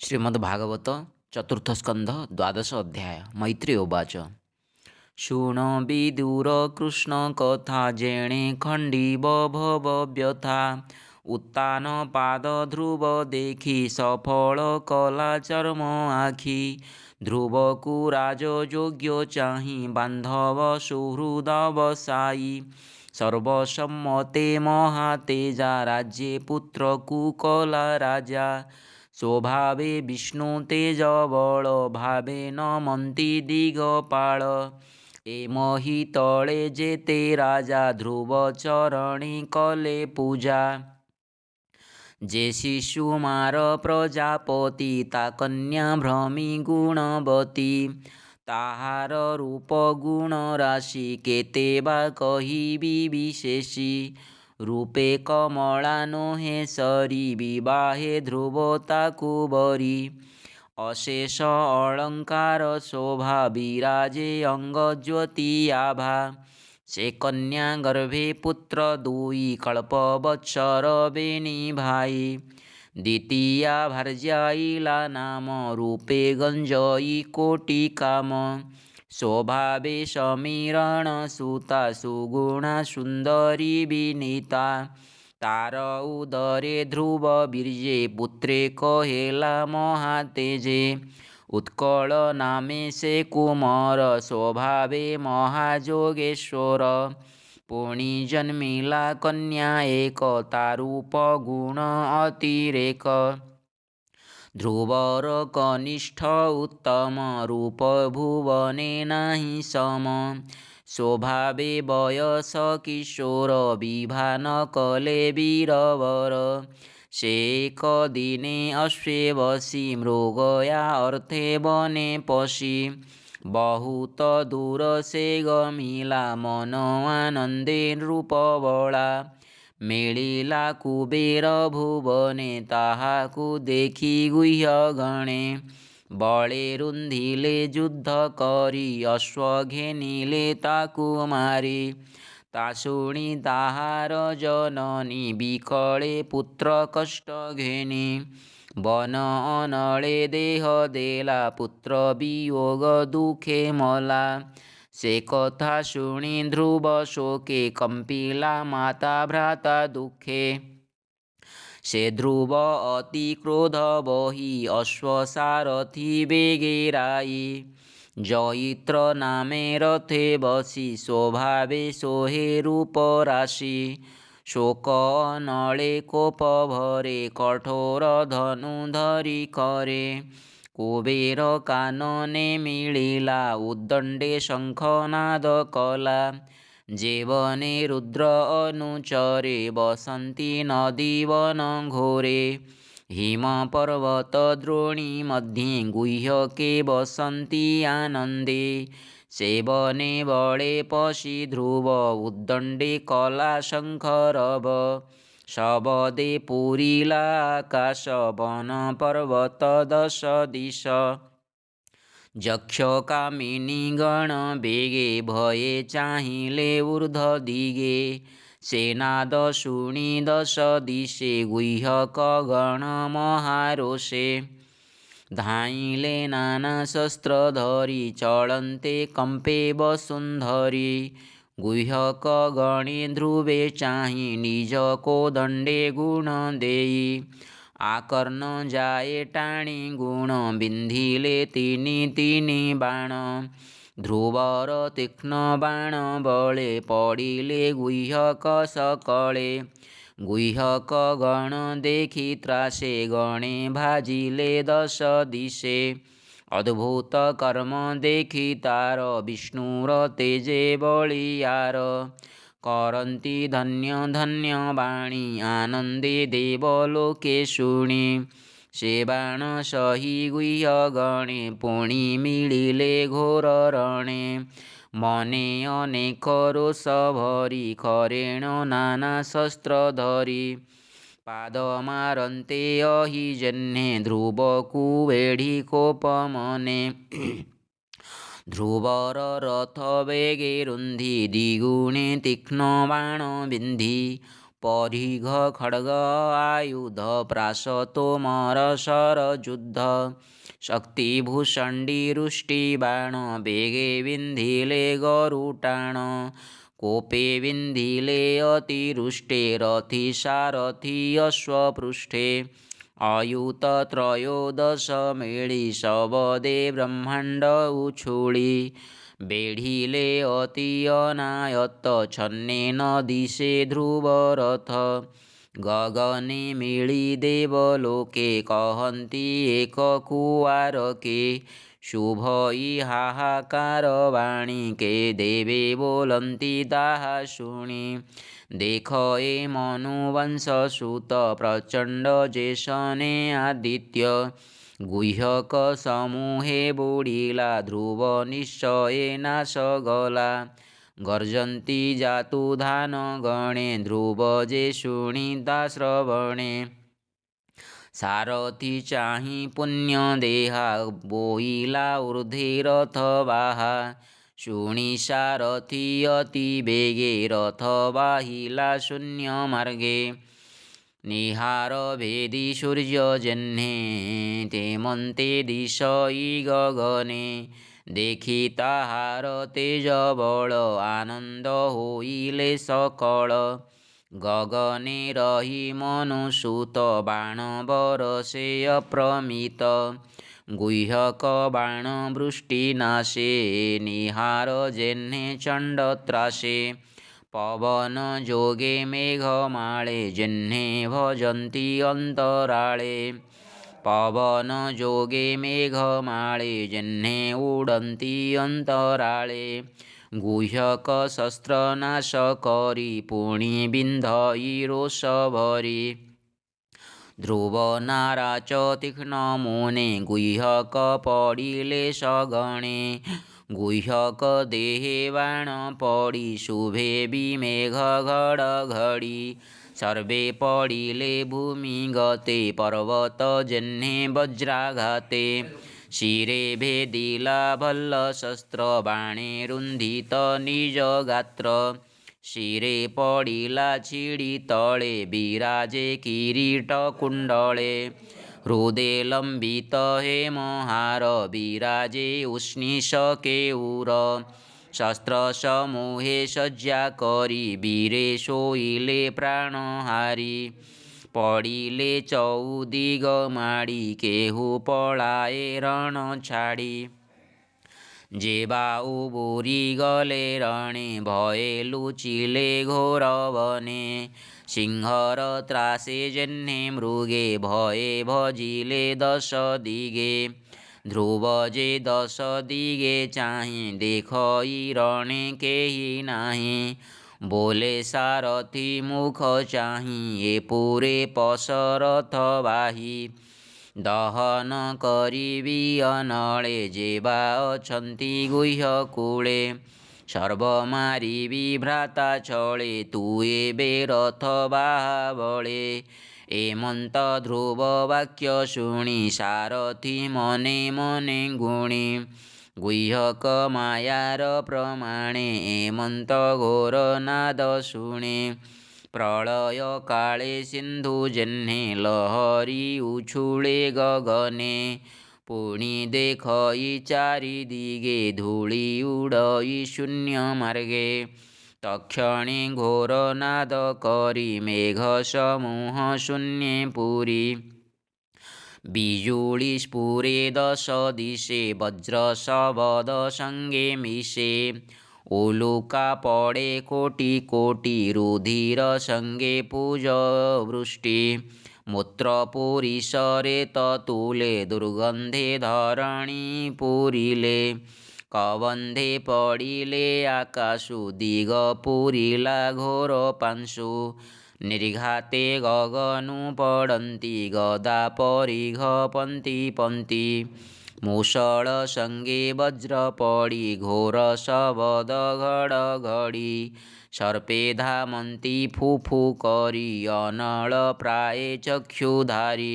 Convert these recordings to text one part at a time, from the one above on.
श्रीमद्भागवत चतुर्थ स्कंध द्वादश अध्याय। मैत्री उवाच। शृण विदुर कृष्ण कथा जेणे खंडीव भव व्यथा। उत्तान पाद ध्रुव देखी सफल कला चर्म आखि। ध्रुव को राज योग्य चाहि बांधव सुहृद बसाई। सर्वसम्मते महातेजा राज्ये पुत्र कुकला राजा। स्वभावे विष्णु तेज बल भावे नमन्ति दिगपाल। एमहि तले जेते राजा ध्रुव चरणी कले पूजा। जे शिशुमार प्रजापति ता कन्या भ्रमी गुणवती। ताहार रूप गुण राशि केते बा कहिबी विशेषी। रूपे कमला नोहे सरी विवाहे ध्रुव ताकु बरी। अशेष अलंकार शोभा विराजे अंग ज्योति आभा। से कन्या गर्भे पुत्र दुई कल्पवत्सर बेनी भाई। द्वितीया भार्याइला नाम रूपे गंजई कोटि काम। स्वभावे समीरण सुता सुगुणा सुंदरी विनीता। तार उदरे ध्रुव बीर्जे पुत्रे कहेला महातेजे। उत्कल नामे से कुमार स्वभावे महाजोगेश्वर। पुणी जन्मिला कन्या एक तारूप गुण अतिरेक। ध्रुवर कनिष्ठ उत्तम रूप भुवने नाही सम। स्वभावे वयस किशोर विभान कले वीरवर। से एक दिने अश्वे बसी मृगया अर्थे बने पशी। बहुत दूर से गमिला मन आनंदे नृपबला। मिलिला कुबेर भुवने ताहाकु देखि गुह्य गणे। बळे रुंधिले युद्ध करी अश्व घेनिले ताकु मारी। ता शुणी ताहार जननी विकळे पुत्र कष्ट घेनी। वन अनळे देह देला पुत्र वियोग दुखे मला। से कथा शुणी ध्रुव शोके कंपिला माता भ्राता दुखे। से ध्रुव अति क्रोध बही अश्वसारथी बेगेराई। जयित्र नामे रथे बसी स्वभावे सोहे रूप राशि। शोक नळे कोप भरे कठोर धनु धरी करे। कुबेर कानने मिलिला उद्दंडे शंखनाद कला। जेवने रुद्र अनुचरे बसंती नदी वन घोरे। हिम पर्वत द्रोणी मध्ये गुह्यके बसंती आनंदे। सेवने बळे पशी ध्रुव उद्दंडे कला शंखरव। शबदे पुरीला आकाश वन पर्वत दश दिश। यक्ष कामिनी गण बेगे भये चाहिले ऊर्ध दिगे। सेनाद शुणी दश दिशे गुह्यक गण महारोषे। धाइले नाना शस्त्र धरी चलन्ते कंपे वसुंधरी। गुह्यक गणे ध्रुवे चाहि निज कोदंडे गुण देई। आकर्ण जाए टाणी गुण बिंधिले तिनि तिनि बाण। ध्रुवर तीक्ष्ण बाण बळे पडिले गुह्यक सकळे। गुह्यक गण देखि त्रासे गणे भाजिले दश दिशे। अद्भुत कर्म देखि तार विष्णुर तेजे बलियार। करन्ति धन्य धन्य बाणी आनंदे देवलोके शुणी। से बाण सही गुह्य गणे पुणी मिलिले घोर रणे। मने अनेक रोष भरी खरेण नाना शस्त्र धरी। पाद मारन्ते अहि जन्हे ध्रुव कुवेढी कोप मने। ध्रुवर रथ वेगे रुन्धि द्विगुणे तीक्ष्ण बाण बिन्धि। परिघ खड्ग आयुध प्रास तोमर शरयुद्ध शक्ति भूषण्डी रुष्टि बाण बेगे विन्धिले गरुटाण कोपे विन्धिले अतिरुष्टे रथि सारथि अश्वपृष्ठे अयुत त्रयोदश मेळी शबदे ब्रह्माण्ड उछुळी बेढिले अति अनायत छन्नेन दिशे ध्रुवरथ गगने मिळी देवलोके कहन्ति एक कुवारके शुभ हाहाकार वाणी के देवे बोलन्ति ताहा शुणि देख ए मनुवंश सुत प्रचण्ड जेशने आदित्य गुह्यक समूहे बुडिला ध्रुव निश्चये नाश गला गर्जन्ति जातुधान गणे ध्रुव जे शुणिता श्रवणे सारथी चाहि पुण्य देहा बोइला ऊर्ध्वे रथ बाहा शुणि सारथी अति बेगे रथ बाहिला शून्य मार्गे निहार भेदी सूर्य जह्ने तेमन्ते दिशई गगने देखि ताहार तेज बळ आनन्द होइले सकळ गगने रही मनुसूत बाण बरसे अप्रमित गुह्यक बाण वृष्टि नाशे निहार जेह्ने चण्ड त्रासे पवन जोगे मेघमाळे जेह्ने भजन्ति अन्तराळे पवन जोगे मेघमाळे जेह्ने उडन्ति अन्तराळे गुह्यक शस्त्रनाश करी पुणि बिन्धई रोष भरी ध्रुव नाराच तीक्ष्ण मुने गुह्यक पडिले सगणे गुह्यक देहे बाण पडी शुभे विमेघ घडघडी सर्वे पडिले भूमिगते पर्वत जेह्ने वज्राघाते शिरे भेदिला भल्लशस्त्र बाणे रुन्धित निज गात्र शिरे पडिला छिडी तळे बिराजे किरीट कुण्डळे हृदे लम्बित हेमहार बिराजे उष्णीष केऊर शस्त्रसमूहे सज्जा करी वीरे शोइले प्राणहारी पडिले चौदिग माडी केहू पळाए रण छाडी जे बाऊ बुरी गले रणे भये लुचिले घोर वने सिंहर त्रासे जेह्ने मृगे भये भजिले दश दिगे ध्रुव जे दश दिगे चाहि देखई रणे केही नाही बोले सारथी मुख चाहि ए पुरे पशरथ बाही दहन करिबि अनळे जे बा अछन्ति गुह्य कूळे सर्व मारिबि भ्राता छळे तू एबे रथ बाहा बळे एमନ୍ତ ध्रुव वाक्य शुणि सारथी मने मने गुणि गुह्यक मायार प्रमाणे एमନ୍ତ घोर नाद शुणे प्रलय काळे सिन्धु जेह्ने लहरी उछुळे गगने पुणि देखई चारि दिगे धूळी उडई शून्य मार्गे तक्षणे घोर नाद करी मेघ समूह शून्ये पुरी बिजुळी स्फुरे दश दिशे वज्र शबद सङ्गे मिशे उलुका पडे कोटि कोटि रुधिर सङ्गे पूज वृष्टि मूत्रपुरी सरे ततुले दुर्गन्धे धरणी पुरिले कबन्धे पडिले आकाशु दिग पुरिला घोर पांशु निर्घाते गगनु पडन्ति गदा परिघ पन्ति पन्ति मूषळ सङ्गे वज्र पडी घोर शबद घडघडी सर्पे धामन्ति फुफु करी अनळ प्राये चक्षुधारी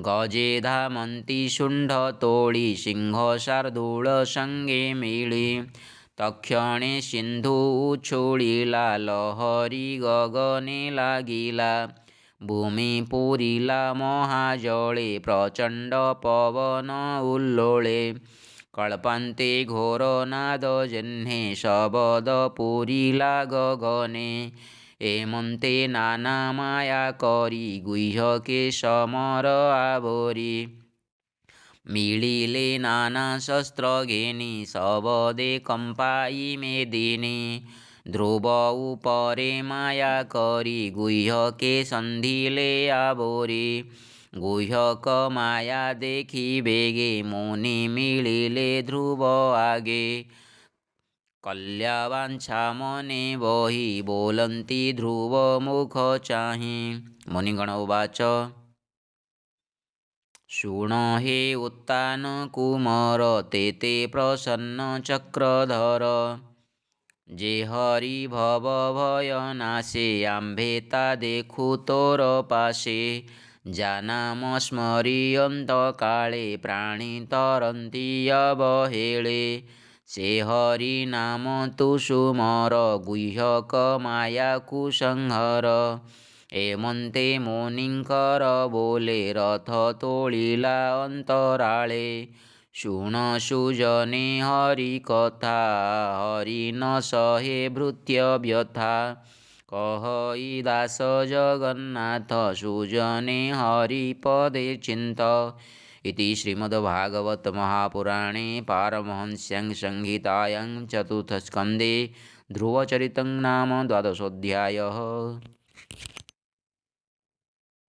गजे धामन्ति शुण्ढ तोळी सिंह शार्दूळ सङ्गे मिळी ତକ୍ଷଣେ ସିନ୍ଧୁ ଉଛୁଳିଲା, ଲହରୀ ଗଗନେ ଲାଗିଲା। ଭୂମି ପୂରିଲା ମହାଜଳେ, ପ୍ରଚଣ୍ଡ ପବନ ଉଲ୍ଲୋଳେ। କଳ୍ପାନ୍ତେ ଘୋର ନାଦ ଜହ୍ନେ, ଶବଦ ପୂରିଲା ଗଗନେ। ଏମନ୍ତେ ନାନା ମାୟା କରି, ଗୁହ୍ୟକେ ସମର ଆବୋରି। ମିଳିଲେ ନାନା ଶସ୍ତ୍ର ଘେନି, ଶବଦେ କମ୍ପାଇ ମେଦିନୀ। ଧ୍ରୁବ ଉପରେ ମାୟା କରି, ଗୁହ୍ୟକେ ସନ୍ଧିଲେ ଆବୋରି। ଗୁହ୍ୟକ ମାୟା ଦେଖି ବେଗେ, ମୁନି ମିଳିଲେ ଧ୍ରୁବ ଆଗେ। କଲ୍ୟାବାଞ୍ଛା ମନେ ବହି, ବୋଲନ୍ତି ଧ୍ରୁବ ମୁଖ ଚାହିଁ। ମୁନିଗଣ ଉବାଚ ଶୁଣ ହେ ଉତ୍ତାନ କୁମର, ତେତେ ପ୍ରସନ୍ନ ଚକ୍ରଧର। ଯେ ହରି ଭବ ଭୟ ନାଶେ, ଆମ୍ଭେ ତା ଦେଖୁ ତୋର ପାଶେ। ଯା ନାମ ସ୍ମରିୟନ୍ତ କାଳେ, ପ୍ରାଣୀ ତରନ୍ତି ଅବହେଳେ। ସେ ହରି ନାମ ତୁ ସୁମର, ଗୁହ୍ୟକ ମାୟାକୁ ସଂହର। ଏମନ୍ତେ ମୁନିଙ୍କର ବୋଲେ, ରଥ ତୋଳିଲା ଅନ୍ତରାଳେ। ଶୁଣ ସୁଜନେ ହରି କଥା, ହରି ନ ସହେ ଭୃତ୍ୟ ବ୍ୟଥା। କହଇ ଦାସ ଜଗନ୍ନାଥ, ସୁଜନେ ହରି ପଦେ ଚିନ୍ତ। ଇତି ଶ୍ରୀମଦ୍ଭାଗବତ ମହାପୁରାଣେ ପାରମହଂସ୍ୟାଂ ସଂହିତାୟାଂ ଚତୁର୍ଥସ୍କନ୍ଧେ ଧ୍ରୁବଚରିतं ନାମ ଦ୍ୱାଦଶୋऽଧ୍ୟାୟः।